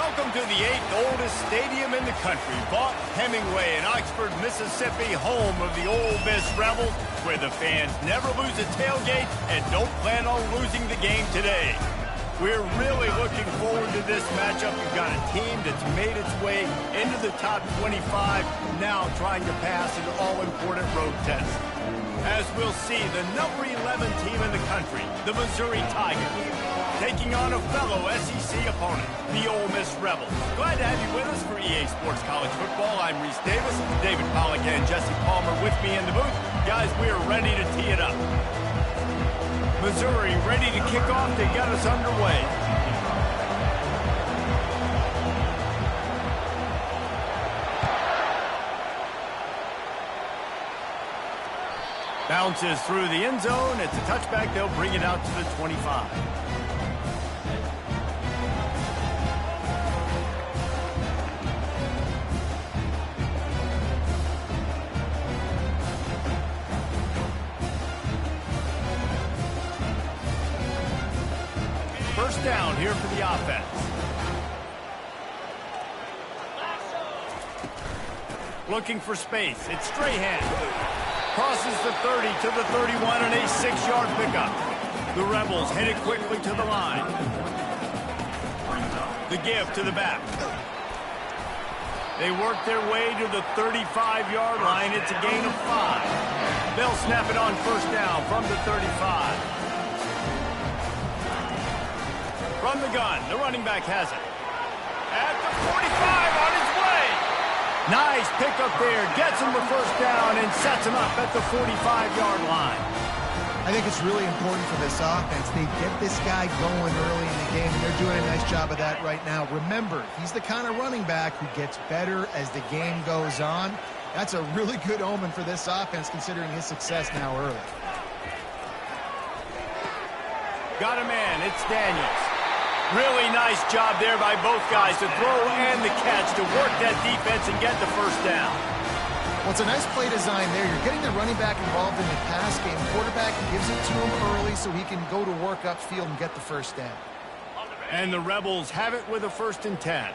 Welcome to the 8th oldest stadium in the country, Vaught Hemingway in Oxford, Mississippi, home of the Ole Miss Rebels, where the fans never lose a tailgate and don't plan on losing the game today. We're really looking forward to this matchup. We've got a team that's made its way into the top 25, now trying to pass an all-important road test. As we'll see, the number 11 team in the country, the Missouri Tigers, taking on a fellow SEC opponent, the Ole Miss Rebels. Glad to have you with us for EA Sports College Football. I'm Reese Davis, David Pollack and Jesse Palmer with me in the booth. Guys, we are ready to tee it up. Missouri ready to kick off to get us underway. Bounces through the end zone. It's a touchback. They'll bring it out to the 25. First down here for the offense. Looking for space. It's Strahan. Crosses the 30 to the 31 and a 6-yard pickup. The Rebels headed quickly to the line. The give to the back. They work their way to the 35-yard line. It's a gain of 5. They'll snap it on first down from the 35. From the gun, the running back has it. At the 45, on his way. Nice pickup there. Gets him the first down and sets him up at the 45-yard line. I think it's really important for this offense. They get this guy going early in the game, and they're doing a nice job of that right now. Remember, he's the kind of running back who gets better as the game goes on. That's a really good omen for this offense, considering his success now early. Got a man. It's Daniels. Really nice job there by both guys to throw and the catch to work that defense and get the first down. Well, it's a nice play design there. You're getting the running back involved in the pass game. Quarterback gives it to him early so he can go to work upfield and get the first down. And the Rebels have it with a 1st and 10.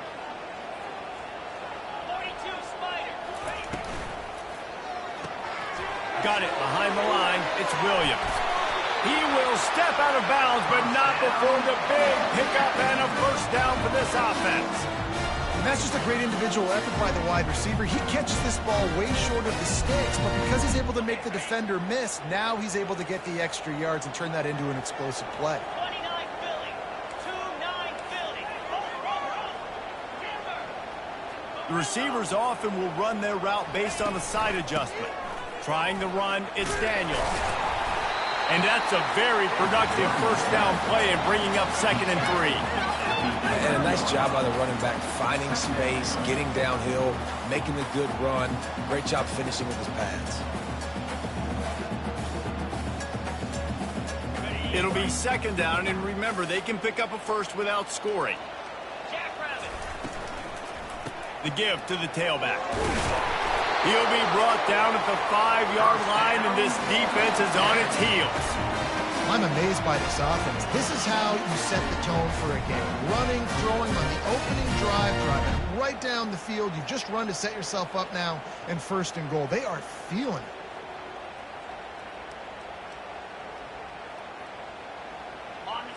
Got it behind the line. It's Williams. He will step out of bounds, but not before the big pickup and a first down for this offense. And that's just a great individual effort by the wide receiver. He catches this ball way short of the sticks, but because he's able to make the defender miss, now he's able to get the extra yards and turn that into an explosive play. 29 Philly. 2-9 Philly. The receivers often will run their route based on a side adjustment. Trying the run, it's Daniels. And that's a very productive first down play and bringing up 2nd and 3. And a nice job by the running back, finding space, getting downhill, making a good run. Great job finishing with his pads. It'll be 2nd down, and remember, they can pick up a first without scoring. The give to the tailback. He'll be brought down at the 5-yard line, and this defense is on its heels. I'm amazed by this offense. This is how you set the tone for a game. Running, throwing on the opening drive, driving right down the field. You just run to set yourself up now and 1st and goal. They are feeling it.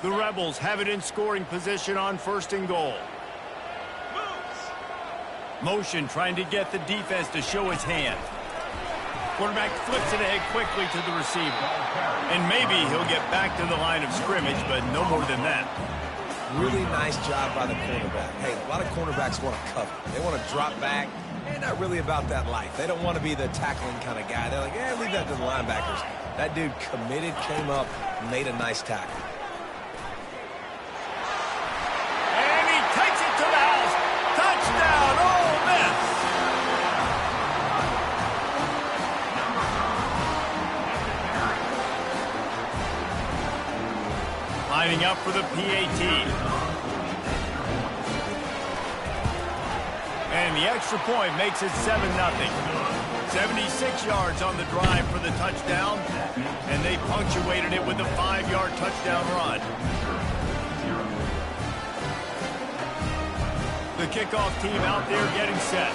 The Rebels have it in scoring position on 1st and goal. Motion trying to get the defense to show his hand. Quarterback flips it ahead quickly to the receiver. And maybe he'll get back to the line of scrimmage, but no more than that. Really nice job by the cornerback. Hey, a lot of cornerbacks want to cover. They want to drop back. They're not really about that life. They don't want to be the tackling kind of guy. They're like, yeah, leave that to the linebackers. That dude committed, came up, made a nice tackle. And he takes it to the house. Touchdown, Ole Miss. Lining up for the PAT. And the extra point makes it 7-0. 76 yards on the drive for the touchdown, and they punctuated it with a 5-yard touchdown run. kickoff team out there getting set.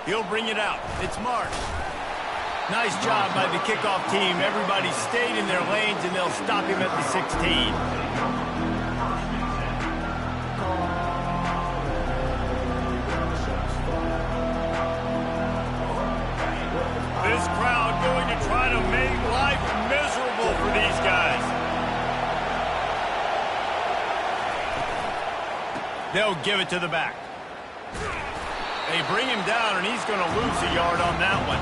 He'll bring it out. It's Marsh. Nice job by the kickoff team. Everybody stayed in their lanes, and they'll stop him at the 16. This crowd going to try to make life miserable for these guys. They'll give it to the back. They bring him down, and he's going to lose a yard on that one.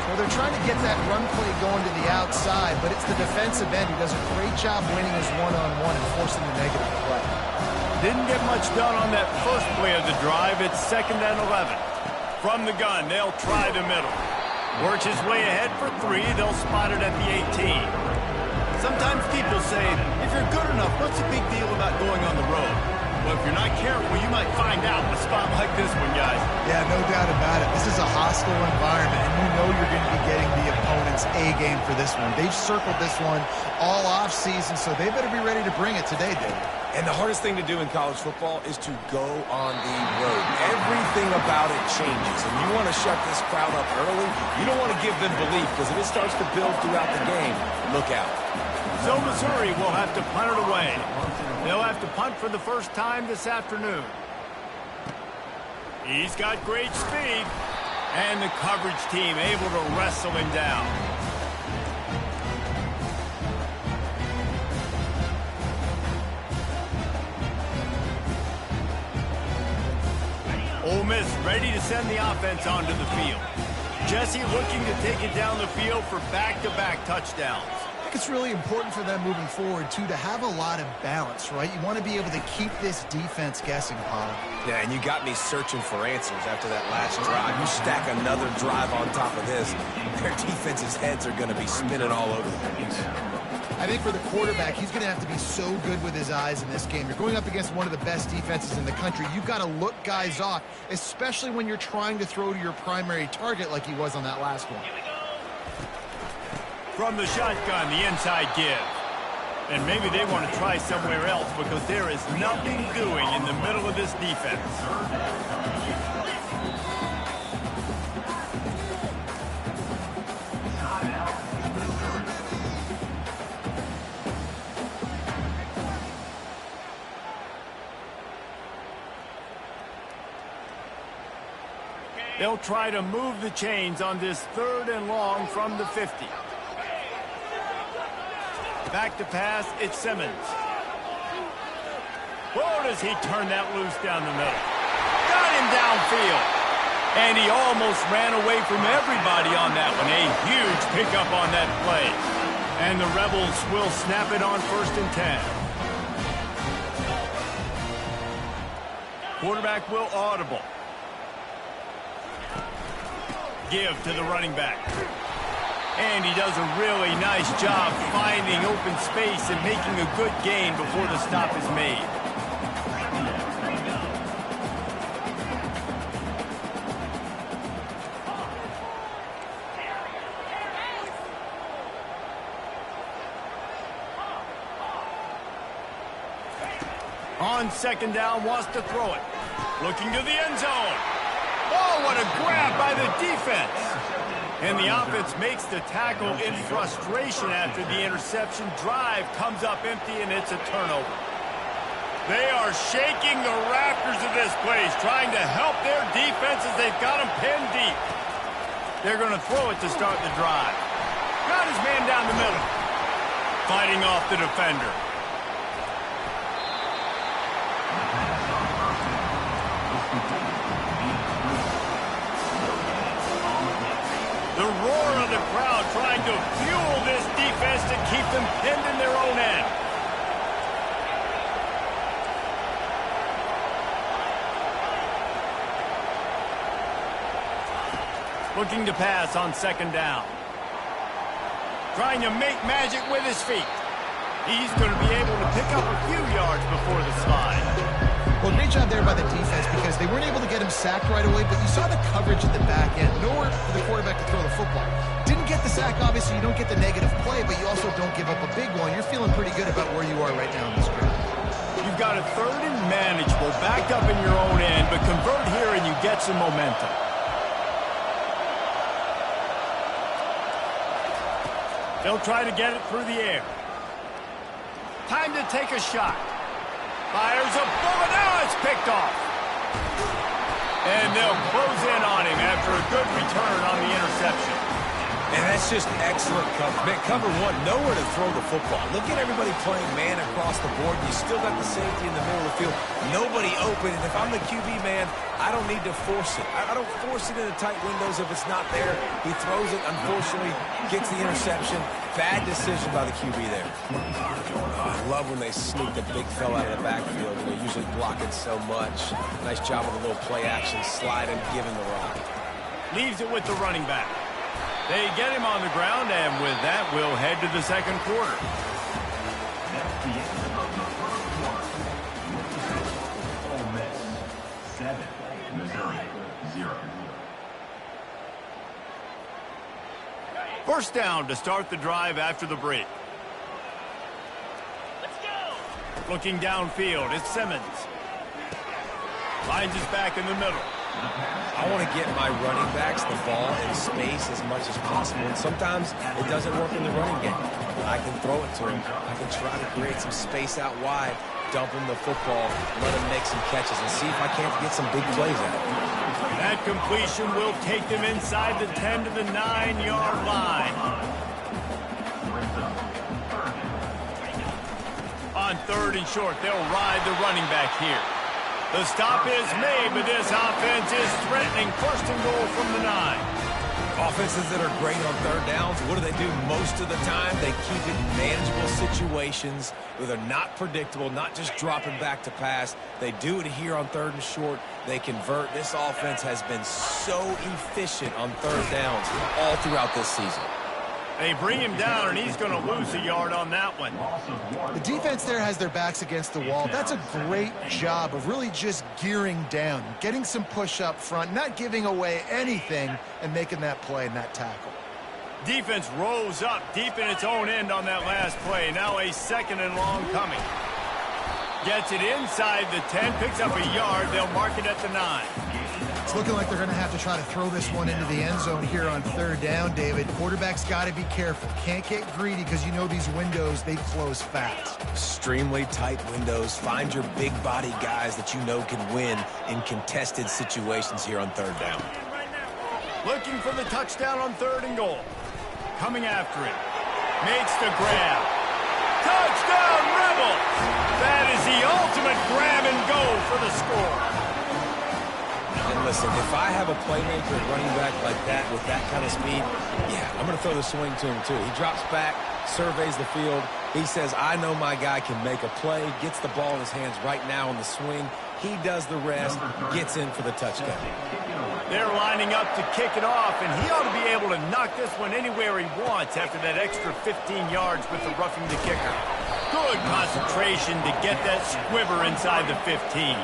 Well, they're trying to get that run play going to the outside, but it's the defensive end who does a great job winning his one-on-one and forcing the negative play. Didn't get much done on that first play of the drive. It's 2nd and 11. From the gun, they'll try the middle. Works his way ahead for 3. They'll spot it at the 18. Sometimes people say, if you're good enough, what's the big deal about going on the road? Well, if you're not careful, you might find out in a spot like this one, guys. Yeah, no doubt about it. This is a hostile environment, and you know you're going to be getting the opponent's A-game for this one. They've circled this one all off-season, so they better be ready to bring it today, Dave. And the hardest thing to do in college football is to go on the road. Everything about it changes, and you want to shut this crowd up early. You don't want to give them belief, because if it starts to build throughout the game, look out. So Missouri will have to punt it away. They'll have to punt for the first time this afternoon. He's got great speed, and the coverage team able to wrestle him down. Ole Miss ready to send the offense onto the field. Jesse looking to take it down the field for back-to-back touchdowns. I think it's really important for them moving forward, too, to have a lot of balance, right? You want to be able to keep this defense guessing, Paul. Yeah, and you got me searching for answers after that last drive. You stack another drive on top of this, their defense's heads are going to be spinning all over the place. I think for the quarterback, he's going to have to be so good with his eyes in this game. You're going up against one of the best defenses in the country. You've got to look guys off, especially when you're trying to throw to your primary target like he was on that last one. From the shotgun, the inside give. And maybe they want to try somewhere else because there is nothing doing in the middle of this defense. They'll try to move the chains on this 3rd and long from the 50. Back to pass, it's Simmons. Whoa, does he turn that loose down the middle. Got him downfield. And he almost ran away from everybody on that one. A huge pickup on that play. And the Rebels will snap it on 1st and 10. Quarterback will audible. Give to the running back. And he does a really nice job finding open space and making a good gain before the stop is made. On 2nd down, wants to throw it. Looking to the end zone. Oh, what a grab by the defense. And the offense makes the tackle in frustration after the interception. Drive comes up empty, and it's a turnover. They are shaking the rafters of this place, trying to help their defense as they've got them pinned deep. They're going to throw it to start the drive. Got his man down the middle. Fighting off the defender. The roar of the crowd trying to fuel this defense to keep them pinned in their own end. Looking to pass on 2nd down. Trying to make magic with his feet. He's going to be able to pick up a few yards before the slide. Well, great job there by the defense because they weren't able to get him sacked right away, but you saw the coverage at the back end. Nowhere for the quarterback to throw the football. Didn't get the sack, obviously. You don't get the negative play, but you also don't give up a big one. You're feeling pretty good about where you are right now in this drive. You've got a 3rd and manageable backed up in your own end, but convert here and you get some momentum. They'll try to get it through the air. Time to take a shot. Fires a bullet. Now it's picked off. And they'll close in on him after a good return on the interception. And that's just excellent cover. Man, cover one, nowhere to throw the football. Look at everybody playing man across the board. You still got the safety in the middle of the field. Nobody open. And if I'm the QB, man, I don't need to force it. I don't force it into tight windows if it's not there. He throws it, unfortunately, gets the interception. Bad decision by the QB there. I love when they sneak the big fella out of the backfield. They're usually blocking so much. Nice job with a little play action, slide and give him the rock. Leaves it with the running back. They get him on the ground, and with that, we'll head to the second quarter. Ole Miss 7, Missouri 0. First down to start the drive after the break. Let's go. Looking downfield, it's Simmons. Lines his back in the middle. I want to get my running backs the ball in space as much as possible. And sometimes it doesn't work in the running game. I can throw it to him. I can try to create some space out wide, dump him the football, let him make some catches, and see if I can't get some big plays out of him. That completion will take them inside the 10 to the 9-yard line. On 3rd and short, they'll ride the running back here. The stop is made, but this offense is threatening. 1st and goal from the 9. Offenses that are great on 3rd downs, what do most of the time? They keep it in manageable situations where they're not predictable, not just dropping back to pass. They do it here on 3rd and short. They convert. This offense has been so efficient on 3rd downs all throughout this season. They bring him down, and he's going to lose a yard on that one. The defense there has their backs against the wall. That's a great job of really just gearing down, getting some push up front, not giving away anything, and making that play and that tackle. Defense rose up deep in its own end on that last play. Now a 2nd and long coming. Gets it inside the 10, picks up a yard. They'll mark it at the 9. It's looking like they're going to have to try to throw this one into the end zone here on 3rd down, David. Quarterback's got to be careful. Can't get greedy because you know these windows, they close fast. Extremely tight windows. Find your big body guys that you know can win in contested situations here on 3rd down. Looking for the touchdown on 3rd and goal. Coming after it. Makes the grab. Touchdown, Rebels! That is the ultimate grab and go for the score. And listen, if I have a playmaker running back like that with that kind of speed, yeah, I'm going to throw the swing to him too. He drops back, surveys the field. He says, I know my guy can make a play, gets the ball in his hands right now on the swing. He does the rest, gets in for the touchdown. They're lining up to kick it off, and he ought to be able to knock this one anywhere he wants after that extra 15 yards with the roughing the kicker. Good concentration to get that squiver inside the 15.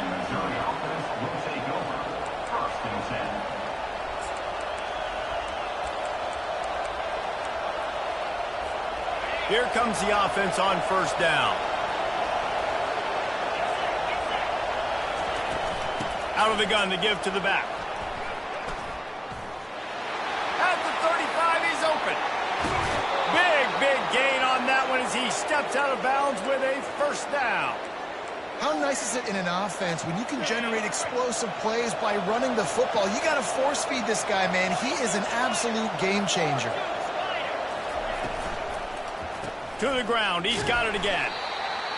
Here comes the offense on 1st down. Out of the gun to give to the back. At the 35, he's open. Big gain on that one as he steps out of bounds with a 1st down. How nice is it in an offense when you can generate explosive plays by running the football? You got to force feed this guy, man. He is an absolute game changer. To the ground, he's got it again.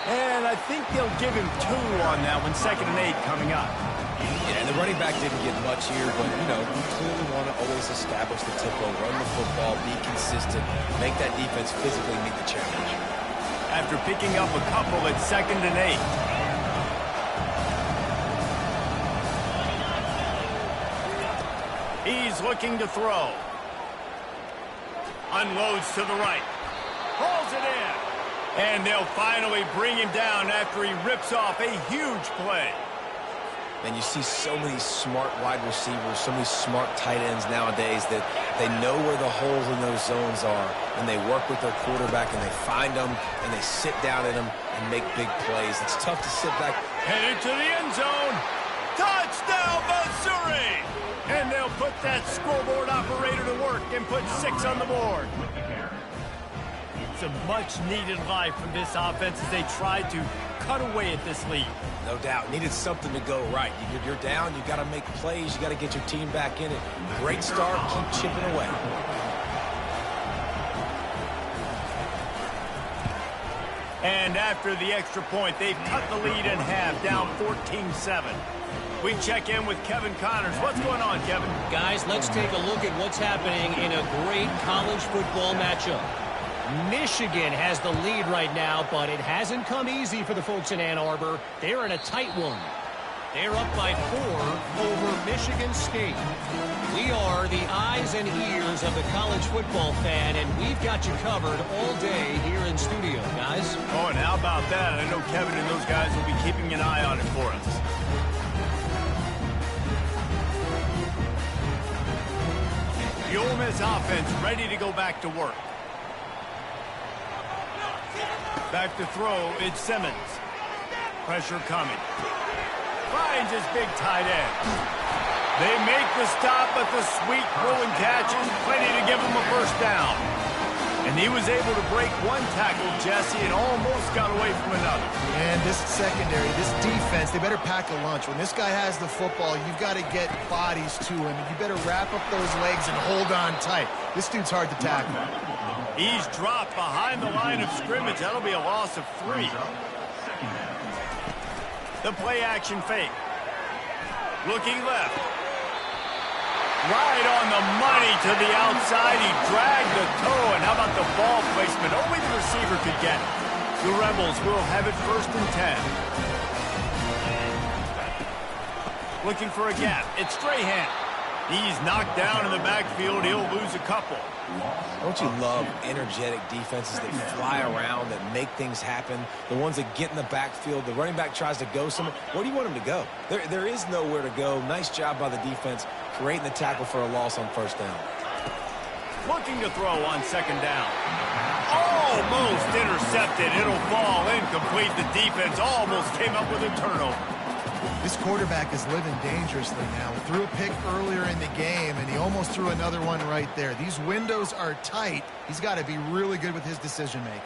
And I think they'll give him 2 on that one. 2nd and 8 coming up. Yeah, and the running back didn't get much here, but, you know, you clearly want to always establish the tempo, run the football, be consistent, make that defense physically meet the challenge. After picking up a couple at 2nd and 8. He's looking to throw. Unloads to the right. Pulls it in. And they'll finally bring him down after he rips off a huge play. And you see so many smart wide receivers, so many smart tight ends nowadays that they know where the holes in those zones are, and they work with their quarterback, and they find them, and they sit down in them and make big plays. It's tough to sit back. Headed to the end zone. Touchdown, Missouri! And they'll put that scoreboard operator to work and put 6 on the board. It's a much-needed life from this offense as they try to cut away at this lead. No doubt. Needed something to go right. You're down. You got to make plays. You got to get your team back in it. Great start. Keep chipping away. And after the extra point, they've cut the lead in half, down 14-7. We check in with Kevin Connors. What's going on, Kevin? Guys, let's take a look at what's happening in a great college football matchup. Michigan has the lead right now, but it hasn't come easy for the folks in Ann Arbor. They're in a tight one. They're up by 4 over Michigan State. We are the eyes and ears of the college football fan, and we've got you covered all day here in studio, guys. Oh, and how about that? I know Kevin and those guys will be keeping an eye on it for us. The Ole Miss offense ready to go back to work. Back to throw, it's Simmons. Pressure coming. Finds his big tight end. They make the stop, but the sweet rolling catch is plenty to give him a first down. And he was able to break one tackle, Jesse, and almost got away from another. And this secondary, this defense, they better pack a lunch. When this guy has the football, you've got to get bodies to him. You better wrap up those legs and hold on tight. This dude's hard to tackle. He's dropped behind the line of scrimmage. That'll be a loss of 3. The play action fake. Looking left. Right on the money to the outside. He dragged the toe. And how about the ball placement? Only the receiver could get it. The Rebels will have it 1st and 10. Looking for a gap. It's Strahan. He's knocked down in the backfield. He'll lose a couple. Don't you love energetic defenses that fly around, that make things happen? The ones that get in the backfield. The running back tries to go somewhere. Where do you want him to go? There is nowhere to go. Nice job by the defense, creating the tackle for a loss on 1st down. Looking to throw on 2nd down. Almost intercepted. It'll fall incomplete. The defense almost came up with a turnover. This quarterback is living dangerously now. He threw a pick earlier in the game, and he almost threw another one right there. These windows are tight. He's got to be really good with his decision-making.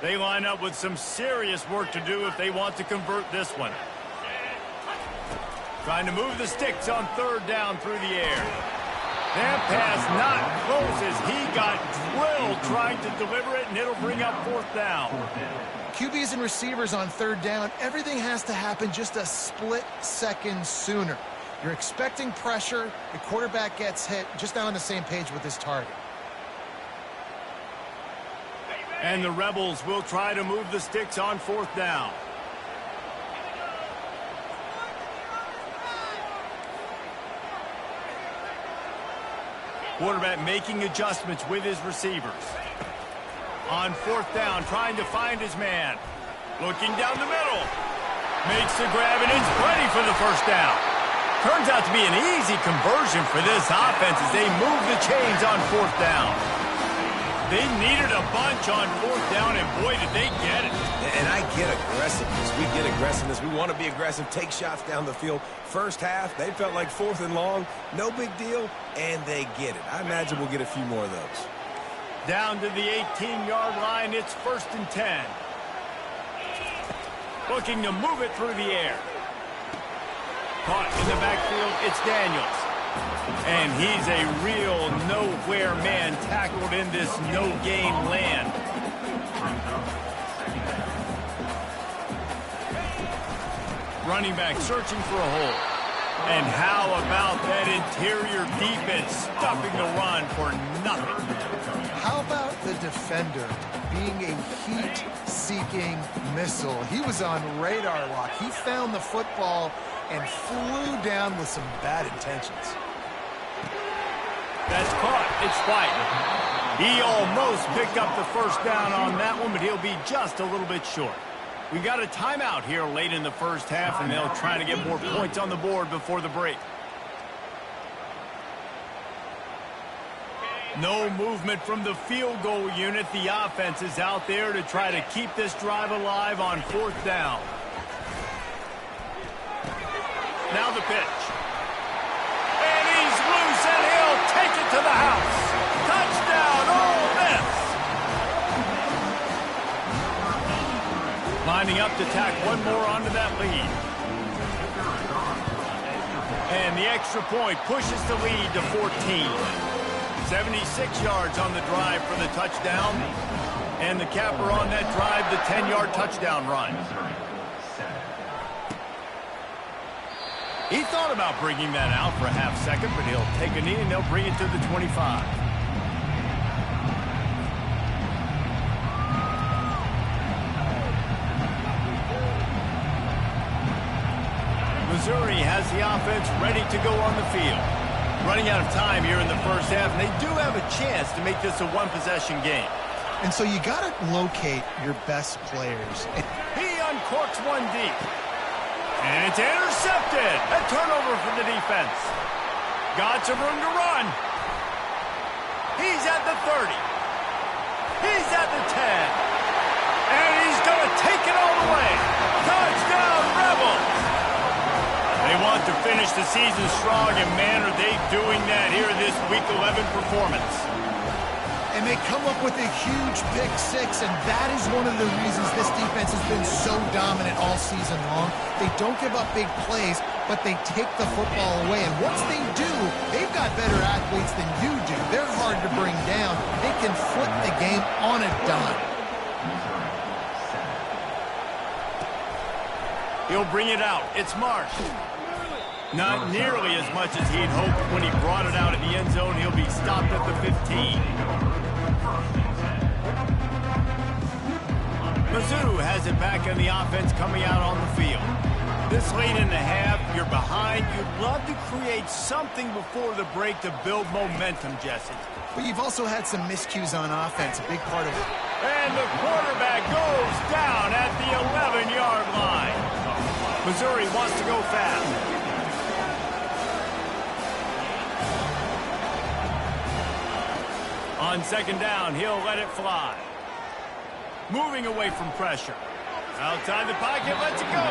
They line up with some serious work to do if they want to convert this one. Trying to move the sticks on 3rd down through the air. That pass not close as he got drilled trying to deliver it, and it'll bring up 4th down. QBs and receivers on 3rd down, everything has to happen just a split second sooner. You're expecting pressure, the quarterback gets hit, just not on the same page with his target. And the Rebels will try to move the sticks on 4th down. Quarterback making adjustments with his receivers. On 4th down, trying to find his man. Looking down the middle. Makes the grab, and it's ready for the 1st down. Turns out to be an easy conversion for this offense as they move the chains on 4th down. They needed a bunch on 4th down, and boy, did they get it. And I get aggressiveness. We get aggressiveness. We want to be aggressive, take shots down the field. First half, they felt like 4th and long. No big deal, and they get it. I imagine we'll get a few more of those. Down to the 18-yard line, it's 1st and 10. Looking to move it through the air. Caught in the backfield, it's Daniels. And he's a real nowhere man tackled in this no-gain land. Running back searching for a hole. And how about that interior defense stuffing the run for nothing? How about the defender being a heat-seeking missile? He was on radar lock. He found the football and flew down with some bad intentions. That's caught. It's White. He almost picked up the 1st down on that one, but he'll be just a little bit short. We got a timeout here late in the first half, and they'll try to get more points on the board before the break. No movement from the field goal unit. The offense is out there to try to keep this drive alive on 4th down. Now the pitch. And he's loose, and he'll take it to the house. Touchdown, Ole Miss. Lining up to tack one more onto that lead. And the extra point pushes the lead to 14. 76 yards on the drive for the touchdown. And the capper on that drive, the 10-yard touchdown run. He thought about bringing that out for a half second, but he'll take a knee and they'll bring it to the 25. Missouri has the offense ready to go on the field. Running out of time here in the first half, and they do have a chance to make this a one-possession game. And so you got to locate your best players. He uncorks one deep. And it's intercepted. A turnover from the defense. Got some room to run. He's at the 30. He's at the 10. And he's going to take it all the way. Touchdown, Rebels. They want to finish the season strong, and man, are they doing that here in this Week 11 performance. And they come up with a huge pick six, and that is one of the reasons this defense has been so dominant all season long. They don't give up big plays, but they take the football away. And once they do, they've got better athletes than you do. They're hard to bring down. They can flip the game on a dime. He'll bring it out. It's Marsh. Not nearly as much as he'd hoped when he brought it out in the end zone. He'll be stopped at the 15. Mizzou has it back in the offense coming out on the field. This late in the half, you're behind. You'd love to create something before the break to build momentum, Jesse. But you've also had some miscues on offense, a big part of it. And the quarterback goes down at the 11-yard line. Missouri wants to go fast. On 2nd down, he'll let it fly. Moving away from pressure. Outside the pocket, lets it go.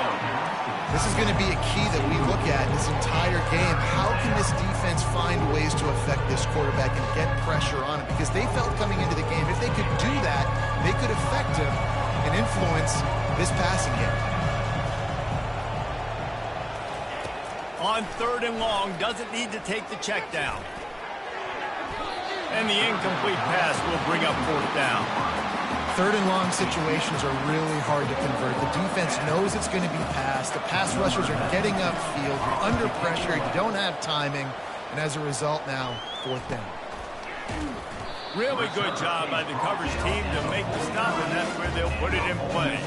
This is going to be a key that we look at this entire game. How can this defense find ways to affect this quarterback and get pressure on him? Because they felt coming into the game, if they could do that, they could affect him and influence this passing game. On 3rd and long, doesn't need to take the check down. And the incomplete pass will bring up 4th down. 3rd and long situations are really hard to convert. The defense knows it's going to be passed. The pass rushers are getting upfield. You're under pressure. You don't have timing. And as a result now, 4th down. Really good job by the coverage team to make the stop, and that's where they'll put it in play.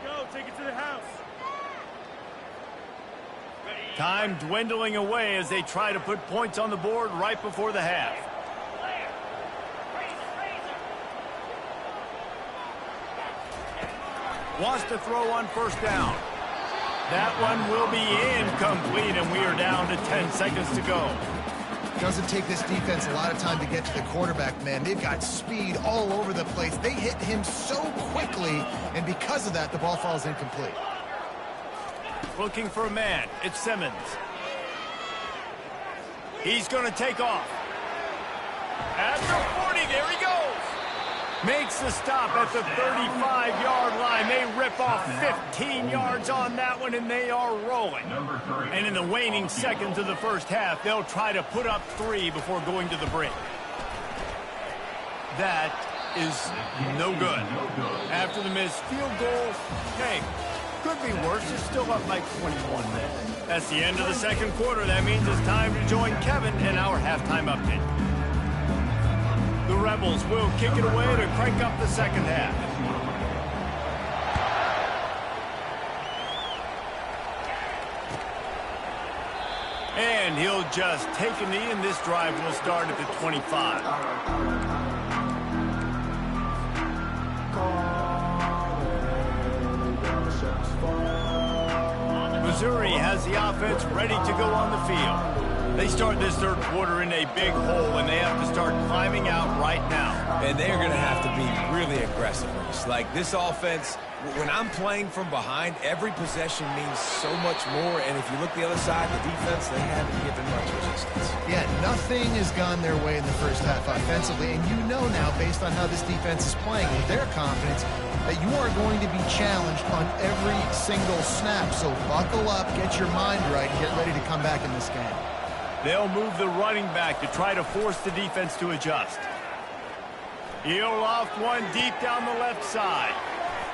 Go, take it to the house. Time dwindling away as they try to put points on the board right before the half. Wants to throw on 1st down. That one will be incomplete, and we are down to 10 seconds to go. Doesn't take this defense a lot of time to get to the quarterback, man. They've got speed all over the place. They hit him so quickly, and because of that, the ball falls incomplete. Looking for a man. It's Simmons. He's going to take off. At the 40, there he goes. Makes the stop at the 35-yard line. They rip off 15 yards on that one, and they are rolling. And in the waning seconds of the first half, they'll try to put up 3 before going to the break. That is no good. After the missed field goal, hey, could be worse. It's still up by 21. That's the end of the 2nd quarter. That means it's time to join Kevin in our halftime update. The Rebels will kick it away to crank up the 2nd half. And he'll just take a knee, and this drive will start at the 25. has the offense ready to go on the field. They start this third quarter in a big hole, and they have to start climbing out right now. And they're going to have to be really aggressive. Like this offense, when I'm playing from behind, every possession means so much more. And if you look the other side, the defense, they haven't given much resistance. Yeah, nothing has gone their way in the first half offensively. And you know now, based on how this defense is playing with their confidence, that you are going to be challenged on every single snap. So buckle up, get your mind right, and get ready to come back in this game. They'll move the running back to try to force the defense to adjust. He'll loft one deep down the left side.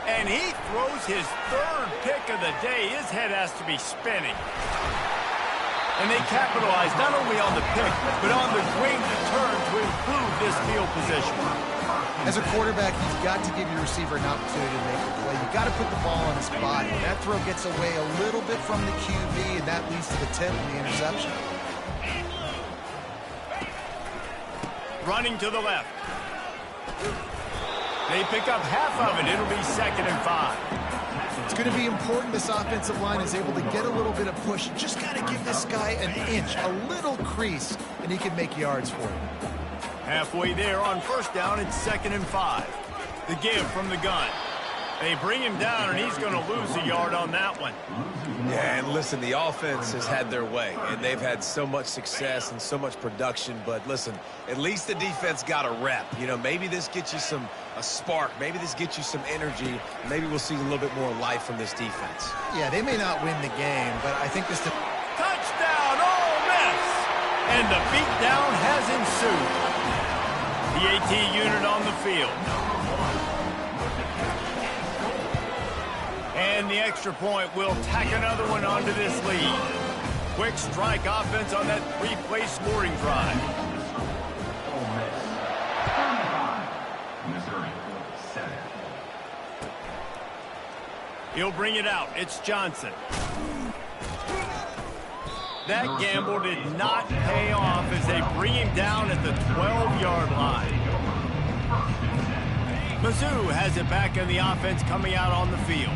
And he throws his third pick of the day. His head has to be spinning. And they capitalize not only on the pick, but on the wing to turn to improve this field position. As a quarterback, you've got to give your receiver an opportunity to make a play. You've got to put the ball on his body. That throw gets away a little bit from the QB, and that leads to the tip and the interception. Running to the left. They pick up half of it. It'll be 2nd and 5. It's going to be important this offensive line is able to get a little bit of push. Just got to give this guy an inch, a little crease, and he can make yards for you. Halfway there on first down, it's 2nd and 5. The give from the gun. They bring him down, and he's going to lose a yard on that one. Yeah, and listen, the offense has had their way, and they've had so much success and so much production. But listen, at least the defense got a rep. You know, maybe this gets you a spark. Maybe this gets you some energy. Maybe we'll see a little bit more life from this defense. Yeah, they may not win the game, but I think this... Touchdown, Ole Miss! And the beatdown has ensued. The AT unit on the field. And the extra point will tack another one onto this lead. Quick strike offense on that 3-play scoring drive. Ole Miss 35, Missouri 7. He'll bring it out. It's Johnson. That gamble did not pay off as they bring him down at the 12-yard line. Mizzou has it back in the offense coming out on the field.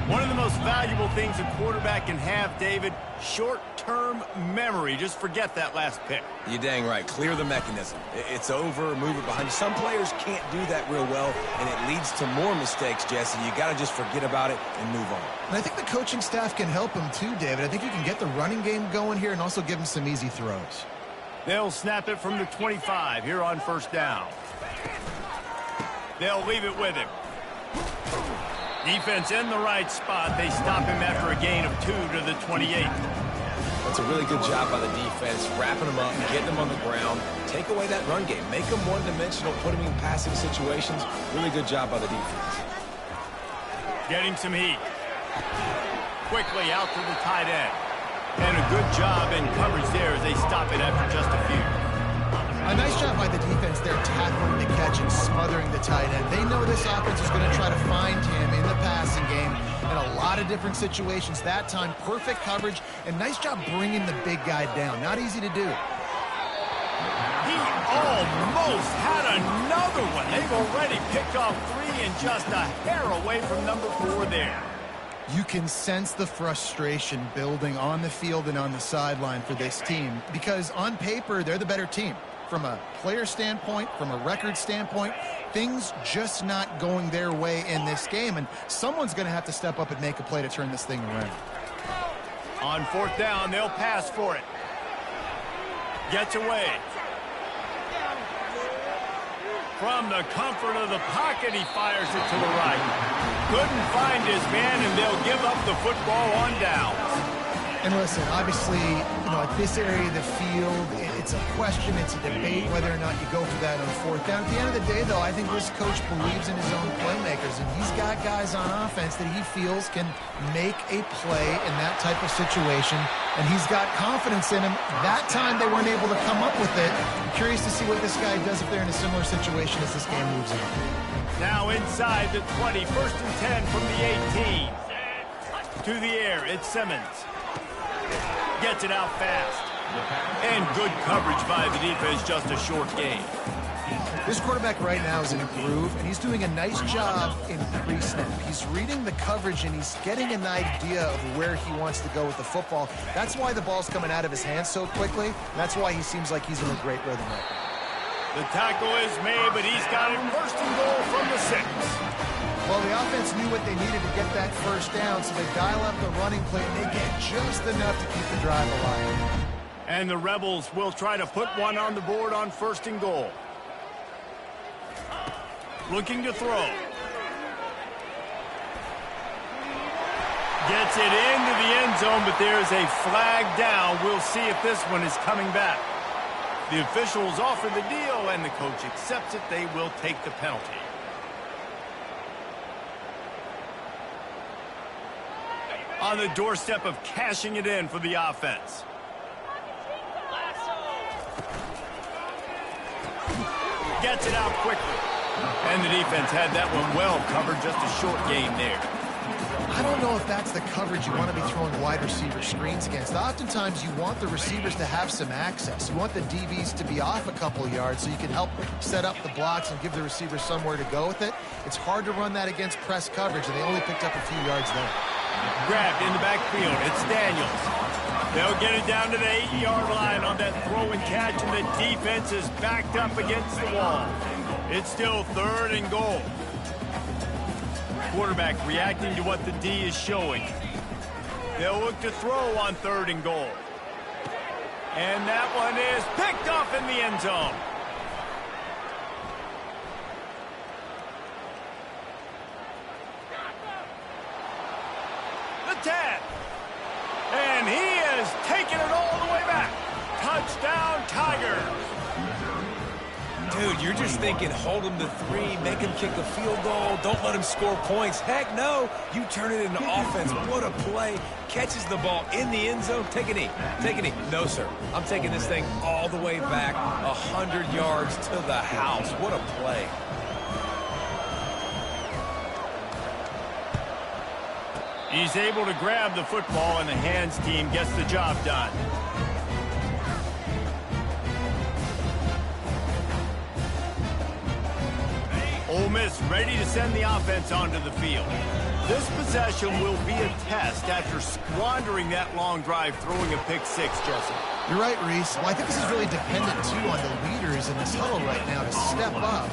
One of the most valuable things a quarterback can have, David, short-term memory. Just forget that last pick. You're dang right. Clear the mechanism. It's over, move it behind you. Some players can't do that real well, and it leads to more mistakes, Jesse. You got to just forget about it and move on. And I think the coaching staff can help him too, David. I think you can get the running game going here and also give him some easy throws. They'll snap it from the 25 here on first down. They'll leave it with him. Defense in the right spot. They stop him after a gain of 2 to the 28. That's a really good job by the defense, wrapping them up, getting them on the ground. Take away that run game. Make them one-dimensional, put them in passing situations. Really good job by the defense. Getting some heat. Quickly out to the tight end. And a good job in coverage there as they stop it after just a few. A nice job by the defense there, tackling the catch and smothering the tight end. They know this offense is going to try to find him in the passing game in a lot of different situations. That time, perfect coverage, and nice job bringing the big guy down. Not easy to do. He almost had another one. They've already picked off 3 and just a hair away from number 4 there. You can sense the frustration building on the field and on the sideline for this team because on paper, they're the better team. From a player standpoint, from a record standpoint, things just not going their way in this game, and someone's going to have to step up and make a play to turn this thing around. On fourth down, they'll pass for it. Gets away. From the comfort of the pocket, he fires it to the right. Couldn't find his man, and they'll give up the football on downs. And listen, obviously, you know, at this area of the field, it's a question, it's a debate whether or not you go for that on fourth down. At the end of the day, though, I think this coach believes in his own playmakers, and he's got guys on offense that he feels can make a play in that type of situation, and he's got confidence in him. That time, they weren't able to come up with it. I'm curious to see what this guy does if they're in a similar situation as this game moves on. Now inside the 20, 1st and 10 from the 18. To the air, it's Simmons. Gets it out fast. And good coverage by the defense, just a short gain. This quarterback right now is in a groove, and he's doing a nice job in pre-snap. He's reading the coverage, and he's getting an idea of where he wants to go with the football. That's why the ball's coming out of his hands so quickly, and that's why he seems like he's in a great rhythm right now. The tackle is made, but he's got it first and goal from the 6. Well, the offense knew what they needed to get that first down, so they dial up the running play, and they get just enough to keep the drive alive. And the Rebels will try to put one on the board on first and goal. Looking to throw. Gets it into the end zone, but there's a flag down. We'll see if this one is coming back. The officials offer the deal, and the coach accepts it. They will take the penalty. On the doorstep of cashing it in for the offense. Gets it out quickly. And the defense had that one well covered. Just a short game there. I don't know if that's the coverage you want to be throwing wide receiver screens against. Oftentimes, you want the receivers to have some access. You want the DBs to be off a couple of yards so you can help set up the blocks and give the receivers somewhere to go with it. It's hard to run that against press coverage, and they only picked up a few yards there. Grabbed in the backfield. It's Daniels. They'll get it down to the 8-yard line on that throw and catch, and the defense is backed up against the wall. It's still third and goal. Quarterback reacting to what the D is showing. They'll look to throw on third and goal. And that one is picked off in the end zone. The tap. And he is taking it all the way back. Touchdown, Tigers. Dude, you're just thinking, hold him to 3, make him kick a field goal, don't let him score points. Heck no, you turn it into offense. What a play. Catches the ball in the end zone. Take a knee. Take a knee. No, sir. I'm taking this thing all the way back 100 yards to the house. What a play. He's able to grab the football, and the hands team gets the job done. Ole Miss ready to send the offense onto the field. This possession will be a test after squandering that long drive, throwing a pick-6, Jesse. You're right, Reese. Well, I think this is really dependent, too, on the leaders in this huddle right now to step up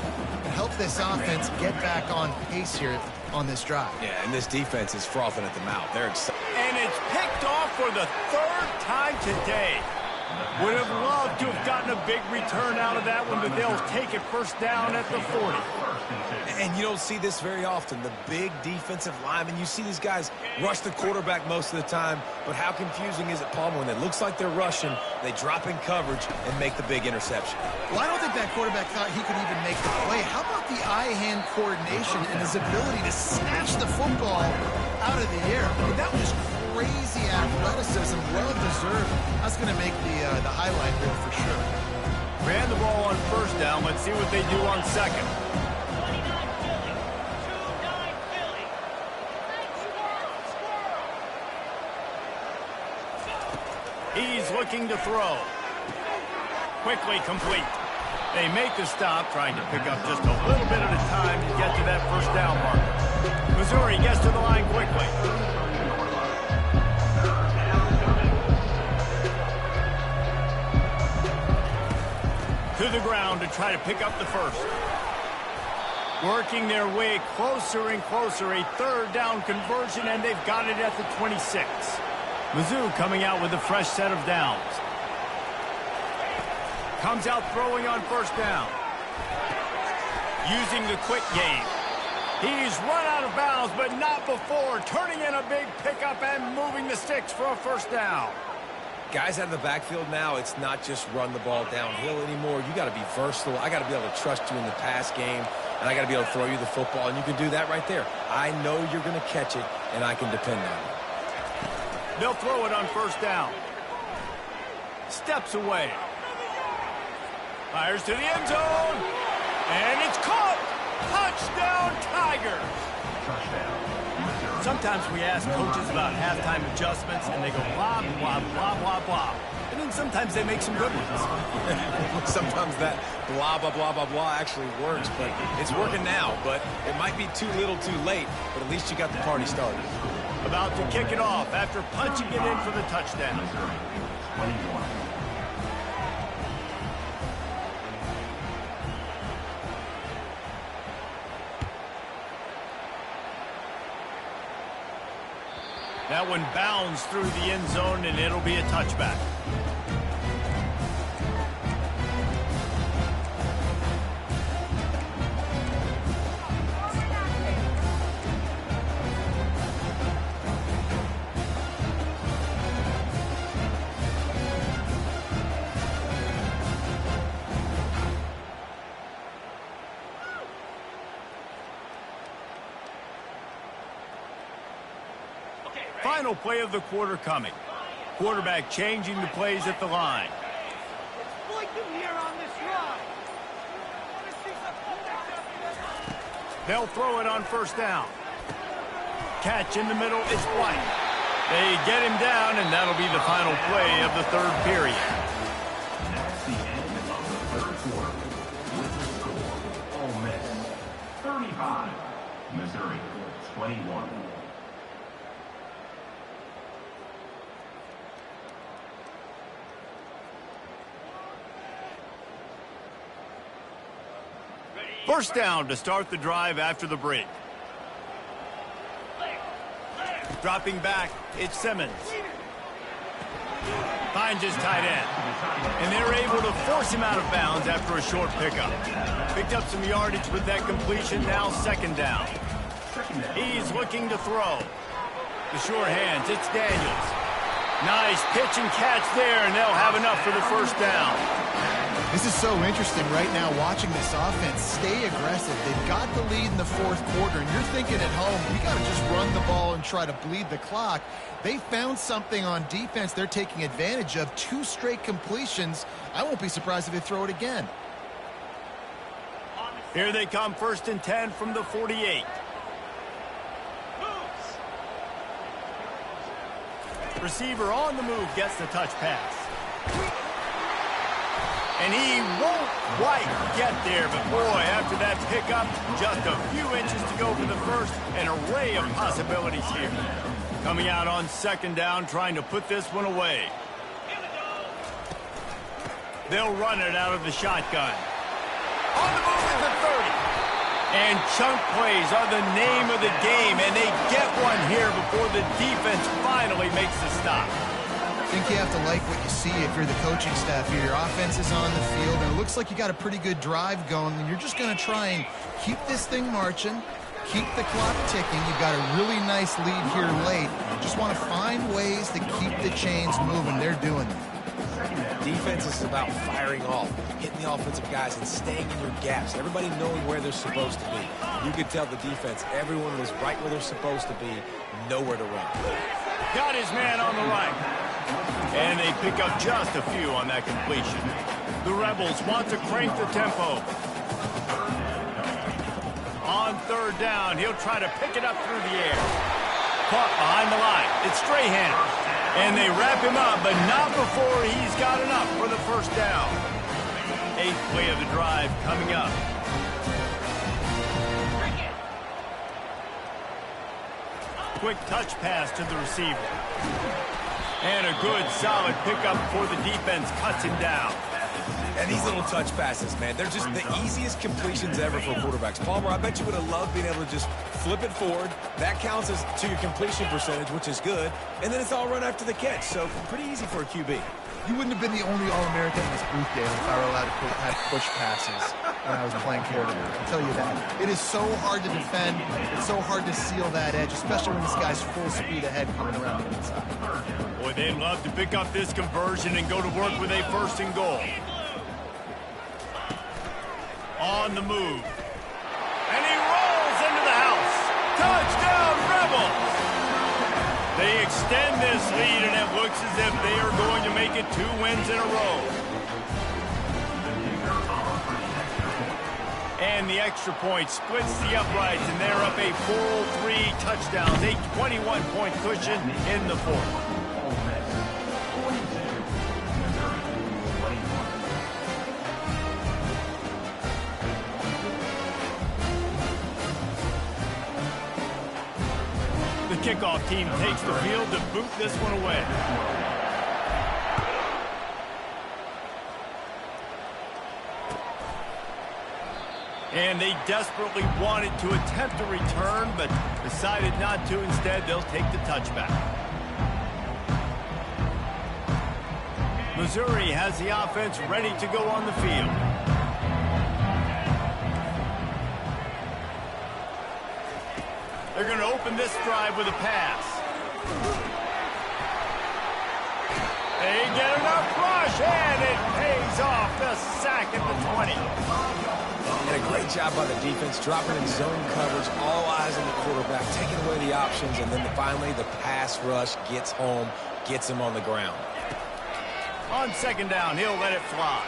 and help this offense get back on pace here on this drive. Yeah, and this defense is frothing at the mouth. They're excited. And it's picked off for the 3rd time today. Would have loved to have gotten a big return out of that one, but they'll take it first down at the 40. And you don't see this very often. The big defensive linemen, you see these guys rush the quarterback most of the time, but how confusing is it, Palmer, when it looks like they're rushing, they drop in coverage and make the big interception? Well, I don't think that quarterback thought he could even make the play. How about the eye-hand coordination and his ability to snatch the football out of the air? I mean, that was crazy athleticism, well-deserved. That's going to make the highlight reel for sure. Ran the ball on first down. Let's see what they do on second. He's looking to throw. Quickly complete. They make the stop, trying to pick up just a little bit at a time to get to that first down marker. Missouri gets to the line quickly. To the ground to try to pick up the first. Working their way closer and closer. A 3rd down conversion, and they've got it at the 26. Mizzou coming out with a fresh set of downs. Comes out throwing on first down. Using the quick game. He's run out of bounds, but not before. Turning in a big pickup and moving the sticks for a first down. Guys out of the backfield now, it's not just run the ball downhill anymore. You got to be versatile. I got to be able to trust you in the pass game, and I got to be able to throw you the football, and you can do that right there. I know you're going to catch it, and I can depend on you. They'll throw it on first down. Steps away. Fires to the end zone. And it's caught. Touchdown, Tigers. Sometimes we ask coaches about halftime adjustments, and they go blah, blah, blah, blah, blah. And then sometimes they make some good ones. Sometimes that blah, blah, blah, blah, blah actually works, but it's working now. But it might be too little too late, but at least you got the party started. About to kick it off after punching it in for the touchdown. Missouri, 21. That one bounds through the end zone, and it'll be a touchback. Final play of the quarter coming. Quarterback changing the plays at the line. They'll throw it on first down. Catch in the middle, it's White. They get him down, and that'll be the final play of the third period. That's the end of the third quarter. With the score, Ole Miss 35, Missouri 21. First down to start the drive after the break. Dropping back, it's Simmons. Finds his tight end. And they're able to force him out of bounds after a short pickup. Picked up some yardage with that completion, now second down. He's looking to throw. The sure hands, it's Daniels. Nice pitch and catch there, and they'll have enough for the first down. This is so interesting right now watching this offense stay aggressive. They've got the lead in the fourth quarter, and you're thinking at home, you got to just run the ball and try to bleed the clock. They found something on defense they're taking advantage of. 2 straight completions. I won't be surprised if they throw it again. Here they come, 1st and 10 from the 48. Receiver on the move gets the touch pass. And he won't quite get there, but boy, after that pickup, just a few inches to go for the first, an array of possibilities here. Coming out on second down, trying to put this one away. They'll run it out of the shotgun. On the move at the 30. And chunk plays are the name of the game, and they get one here before the defense finally makes the stop. I think you have to like what you see if you're the coaching staff here. Your offense is on the field, and it looks like you got a pretty good drive going, and you're just going to try and keep this thing marching, keep the clock ticking. You've got a really nice lead here late. You just want to find ways to keep the chains moving. They're doing it. Defense is about firing off, hitting the offensive guys and staying in your gaps. Everybody knowing where they're supposed to be. You could tell the defense, everyone was right where they're supposed to be, nowhere to run. Got his man on the right. And they pick up just a few on that completion. The Rebels want to crank the tempo. On third down, he'll try to pick it up through the air. Caught behind the line. It's Strahan. And they wrap him up, but not before he's got enough for the first down. 8th play of the drive coming up. Quick touch pass to the receiver. And a good, solid pickup before the defense cuts him down. And these little touch passes, man, they're just the easiest completions ever for quarterbacks. Palmer, I bet you would have loved being able to just flip it forward. That counts as to your completion percentage, which is good. And then it's all run after the catch, so pretty easy for a QB. You wouldn't have been the only All-American in this booth, Dale, if I were allowed to have push passes when I was playing quarterback. I'll tell you that. It is so hard to defend. It's so hard to seal that edge, especially when this guy's full speed ahead coming around the inside. Boy, they'd love to pick up this conversion and go to work with a 1st and goal. On the move. And he rolls into the house. Touchdown, Rebels! They extend this lead, and it looks as if they are going to make it 2 wins in a row. And And the extra point splits the uprights, and they're up a 4-3 touchdowns, a 21-point cushion in the fourth. Ole Miss 42, Missouri 21. The kickoff team takes the field to boot this one away. And they desperately wanted to attempt a return, but decided not to. Instead, they'll take the touchback. Missouri has the offense ready to go on the field. They're going to open this drive with a pass. They get enough rush, and it pays off. The sack at the 20. And a great job by the defense, dropping in zone coverage, all eyes on the quarterback, taking away the options, and then finally the pass rush gets home, gets him on the ground. On second down, he'll let it fly.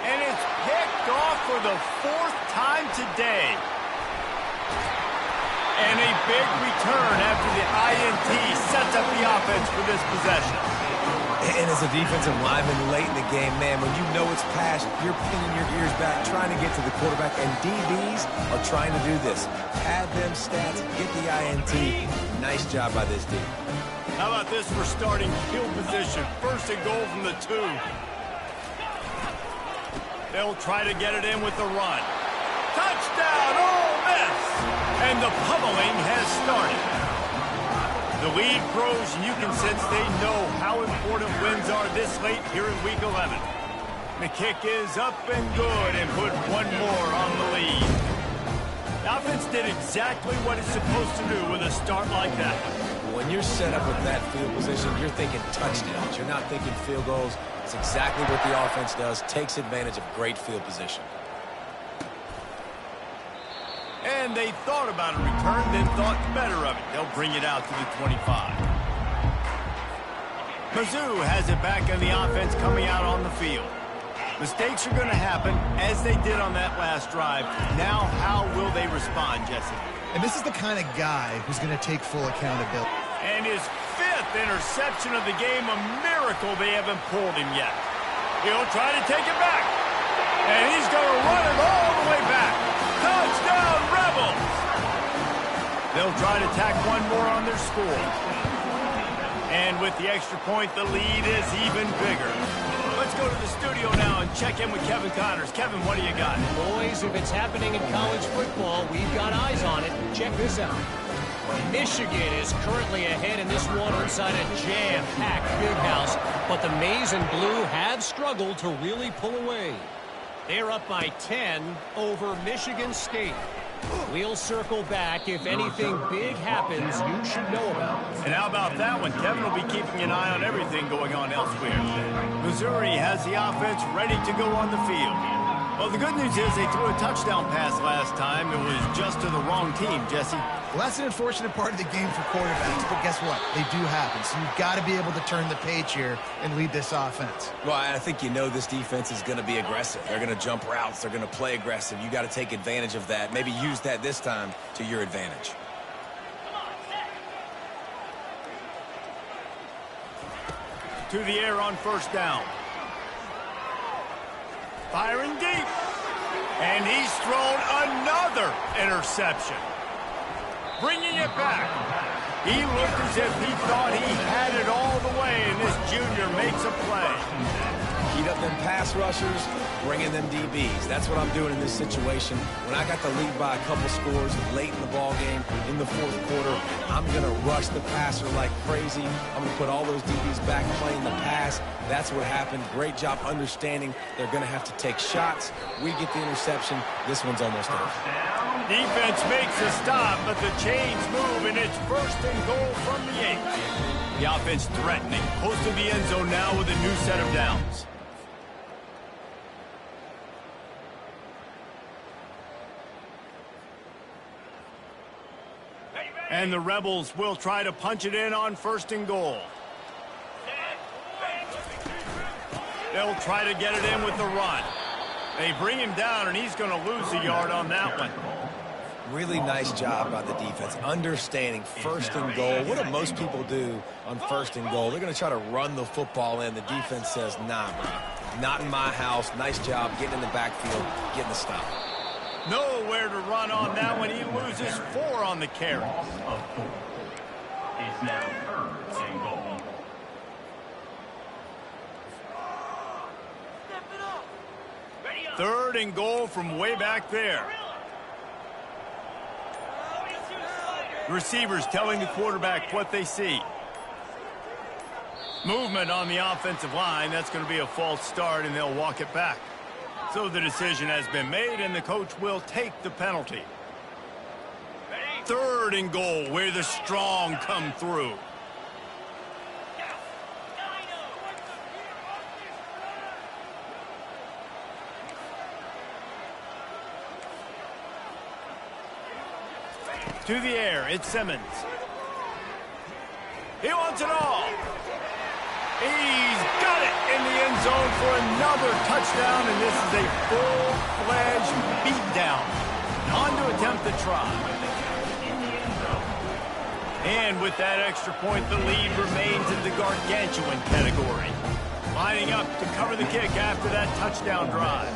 And it's picked off for the fourth time today. And a big return after the INT sets up the offense for this possession. And as a defensive lineman late in the game, man, when you know it's passed, you're pinning your ears back, trying to get to the quarterback, and DBs are trying to do this. Pad them stats, get the INT. Nice job by this D. How about this for starting field position? First and goal from the 2. They'll try to get it in with the run. Touchdown, Ole Miss! And the pummeling has started. The lead grows, and you can sense they know how important wins are this late here in Week 11. The kick is up and good, and put one more on the lead. The offense did exactly what it's supposed to do with a start like that. When you're set up with that field position, you're thinking touchdowns. You're not thinking field goals. It's exactly what the offense does, takes advantage of great field position. And they thought about a return, then thought better of it. They'll bring it out to the 25. Mizzou has it back in the offense coming out on the field. Mistakes are going to happen, as they did on that last drive. Now, how will they respond, Jesse? And this is the kind of guy who's going to take full accountability. And his 5th interception of the game, a miracle they haven't pulled him yet. He'll try to take it back. And he's going to run it all the way back. Touchdown, Rebels! They'll try to tack one more on their score. And with the extra point, the lead is even bigger. Let's go to the studio now and check in with Kevin Connors. Kevin, what do you got? Boys, if it's happening in college football, we've got eyes on it. Check this out. Michigan is currently ahead in this one inside a jam-packed Big House, but the Maize and Blue have struggled to really pull away. They're up by 10 over Michigan State. We'll circle back if anything big happens you should know about. And how about that one? Kevin will be keeping an eye on everything going on elsewhere. Missouri has the offense ready to go on the field. Well, the good news is they threw a touchdown pass last time. It was just to the wrong team, Jesse. Well, that's an unfortunate part of the game for quarterbacks, but guess what? They do happen. So you've got to be able to turn the page here and lead this offense. Well, I think you know this defense is going to be aggressive. They're going to jump routes. They're going to play aggressive. You got to take advantage of that. Maybe use that this time to your advantage. To the air on first down. Firing deep. And he's thrown another interception. Bringing it back. He looked as if he thought he had it all the way, and this junior makes a play. Heat up them pass rushers, bring in them DBs. That's what I'm doing in this situation. When I got the lead by a couple scores late in the ball game, in the fourth quarter, I'm going to rush the passer like crazy. I'm going to put all those DBs back playing the pass. That's what happened. Great job understanding they're going to have to take shots. We get the interception. This one's almost over. Defense makes a stop, but the chains move, and it's first and goal from the 8. The offense threatening, close to the end zone now with a new set of downs. And the Rebels will try to punch it in on first and goal. They'll try to get it in with the run. They bring him down, and he's going to lose a yard on that one. Really nice job by the defense, understanding first and goal. What do most people do on first and goal? They're going to try to run the football in. The defense says, nah, bro, not in my house. Nice job getting in the backfield, getting the stop. Nowhere to run on that one. He loses 4 on the carry. Loss of 4. It's now 3rd and goal. Third and goal from way back there. Receivers telling the quarterback what they see. Movement on the offensive line. That's going to be a false start, and they'll walk it back. So the decision has been made, and the coach will take the penalty. Third and goal, where the strong come through. To the air, it's Simmons. He wants it all. He's got it in the end zone for another touchdown, and this is a full-fledged beatdown. On to attempt the try. And with that extra point, the lead remains in the gargantuan category. Lining up to cover the kick after that touchdown drive.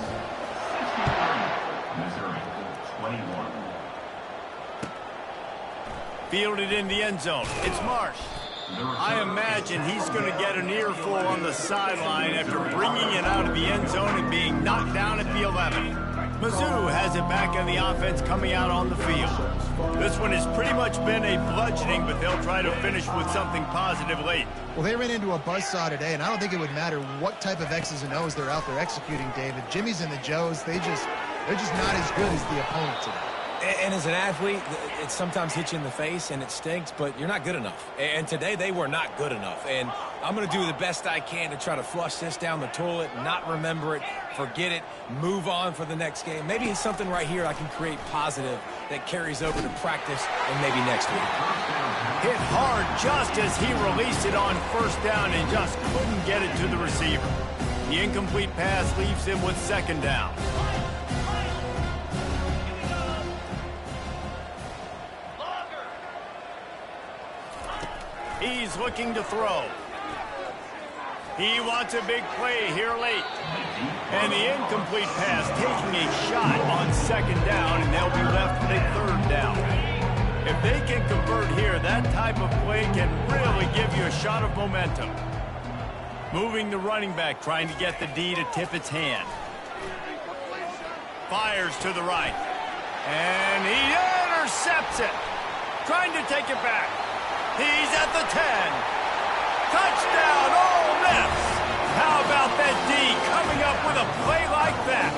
Missouri, 21. Fielded in the end zone. It's Marsh. I imagine he's going to get an earful on the sideline after bringing it out of the end zone and being knocked down at the 11. Mizzou has it back on the offense coming out on the field. This one has pretty much been a bludgeoning, but they'll try to finish with something positive late. Well, they ran into a buzzsaw today, and I don't think it would matter what type of X's and O's they're out there executing, David. Jimmy's and the Joes, they're just not as good as the opponent today. And as an athlete, it sometimes hits you in the face and it stinks, but you're not good enough. And today they were not good enough. And I'm going to do the best I can to try to flush this down the toilet, not remember it, forget it, move on for the next game. Maybe it's something right here I can create positive that carries over to practice and maybe next week. Hit hard just as he released it on first down and just couldn't get it to the receiver. The incomplete pass leaves him with second down. He's looking to throw. He wants a big play here late. And the incomplete pass taking a shot on second down, and they'll be left with a third down. If they can convert here, that type of play can really give you a shot of momentum. Moving the running back, trying to get the D to tip its hand. Fires to the right. And he intercepts it. Trying to take it back. He's at the 10. Touchdown, Ole Miss. How about that D coming up with a play like that?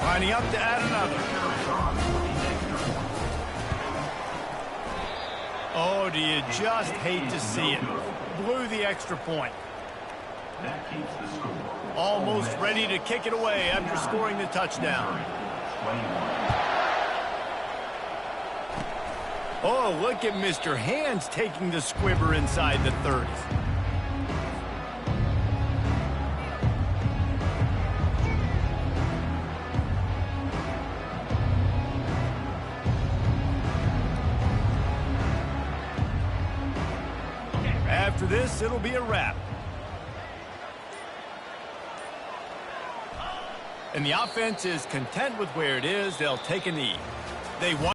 Lining up to add another. Oh, do you just hate to see it? Blew the extra point. That keeps the score. Almost ready to kick it away after scoring the touchdown. 21. Oh, look at Mr. Hands taking the squibber inside the 30. After this, it'll be a wrap. And the offense is content with where it is. They'll take a knee. They want